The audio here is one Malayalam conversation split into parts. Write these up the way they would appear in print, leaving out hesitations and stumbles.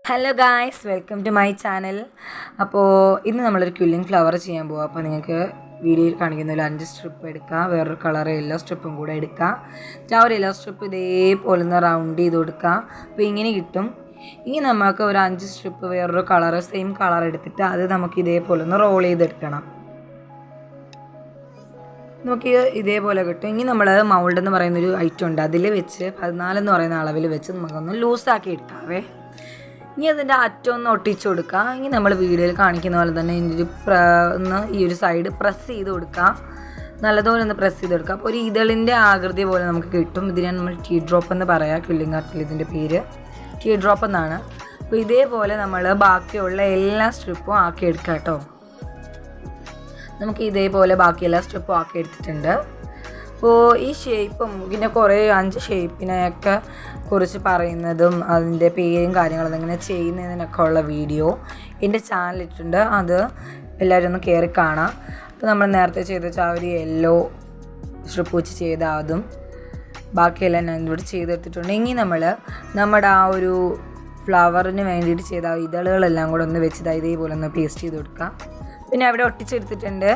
Hello guys, welcome to my channel. അപ്പോൾ ഇന്ന് നമ്മളൊരു ക്വില്ലിങ് ഫ്ലവർ ചെയ്യാൻ പോകാം. അപ്പോൾ നിങ്ങൾക്ക് വീഡിയോയിൽ കാണിക്കുന്ന ഒരു 5 സ്ട്രിപ്പ് എടുക്കുക, വേറൊരു കളർ യെല്ലോ സ്ട്രിപ്പും കൂടെ എടുക്കുക. ആ ഒരു യെല്ലോ സ്ട്രിപ്പ് ഇതേപോലെ ഒന്ന് റൗണ്ട് ചെയ്ത് കൊടുക്കുക. അപ്പോൾ ഇങ്ങനെ കിട്ടും. ഇനി നമുക്ക് ഒരു 5 സ്ട്രിപ്പ് വേറൊരു കളർ സെയിം കളർ എടുത്തിട്ട് അത് നമുക്ക് ഇതേപോലെ ഒന്ന് റോൾ ചെയ്തെടുക്കണം. നമുക്ക് ഇതേപോലെ കിട്ടും. ഇനി നമ്മൾ മൗൾഡ് എന്ന് പറയുന്നൊരു ഐറ്റം ഉണ്ട്, അതിൽ വെച്ച് 14 എന്ന് പറയുന്ന അളവിൽ വെച്ച് നമുക്കൊന്ന് ലൂസാക്കി എടുക്കാവേ. ഇനി അതിൻ്റെ അറ്റം ഒന്ന് ഒട്ടിച്ചു കൊടുക്കുക. ഇനി നമ്മൾ വീഡിയോയിൽ കാണിക്കുന്ന പോലെ തന്നെ ഒന്ന് ഈ ഒരു സൈഡ് പ്രസ് ചെയ്ത് കൊടുക്കുക, നല്ലതുപോലെ ഒന്ന് പ്രസ് ചെയ്ത് കൊടുക്കുക. അപ്പോൾ ഒരു ഇതളിൻ്റെ ആകൃതി പോലെ നമുക്ക് കിട്ടും. ഇതിനെ നമ്മൾ ടീ ഡ്രോപ്പ് എന്ന് പറയാം. ക്വില്ലിങ് ആർട്ടിൽ ഇതിൻ്റെ പേര് ടീ ഡ്രോപ്പ് എന്നാണ്. അപ്പോൾ ഇതേപോലെ നമ്മൾ ബാക്കിയുള്ള എല്ലാ സ്ട്രിപ്പും ആക്കി എടുക്കാം കേട്ടോ. നമുക്ക് ഇതേപോലെ ബാക്കി എല്ലാ സ്ട്രിപ്പും ആക്കി എടുത്തിട്ടുണ്ട്. അപ്പോൾ ഈ ഷേപ്പും പിന്നെ കുറേ 5 ഷേപ്പിനെയൊക്കെ കുറിച്ച് പറയുന്നതും അതിൻ്റെ പേരും കാര്യങ്ങളും എങ്ങനെ ചെയ്യുന്നതിനൊക്കെ ഉള്ള വീഡിയോ എൻ്റെ ചാനലിട്ടുണ്ട്. അത് എല്ലാവരും ഒന്ന് കയറി കാണാം. അപ്പോൾ നമ്മൾ നേരത്തെ ചെയ്ത ആ ഒരു യെല്ലോ സ്ട്രിപ്പ് വെച്ച് ചെയ്ത അതും ബാക്കിയെല്ലാം ഞാൻ ഇവിടെ ചെയ്തെടുത്തിട്ടുണ്ട്. ഇനി നമ്മുടെ ആ ഒരു ഫ്ലവറിന് വേണ്ടിയിട്ട് ചെയ്ത ഇതളുകളെല്ലാം കൂടെ ഒന്ന് വെച്ച് ഇതേപോലെ ഒന്ന് പേസ്റ്റ് ചെയ്ത് കൊടുക്കാം. പിന്നെ അവിടെ ഒട്ടിച്ചെടുത്തിട്ടുണ്ട്.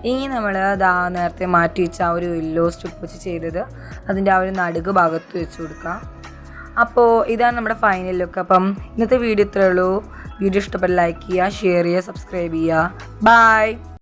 ഇനി നമ്മൾ നേരത്തെ മാറ്റി വെച്ച ആ ഒരു യെല്ലോ സ്ട്രിപ്പ് വെച്ച് ചെയ്തത് അതിൻ്റെ ആ ഒരു നടുക്ക് ഭാഗത്ത് വെച്ച് കൊടുക്കാം. അപ്പോൾ ഇതാണ് നമ്മുടെ ഫൈനൽ ലുക്ക്. അപ്പം ഇന്നത്തെ വീഡിയോ ഇത്രയേ ഉള്ളൂ. വീഡിയോ ഇഷ്ടപ്പെട്ട ലൈക്ക് ചെയ്യുക, ഷെയർ ചെയ്യുക, സബ്സ്ക്രൈബ് ചെയ്യുക. ബൈ.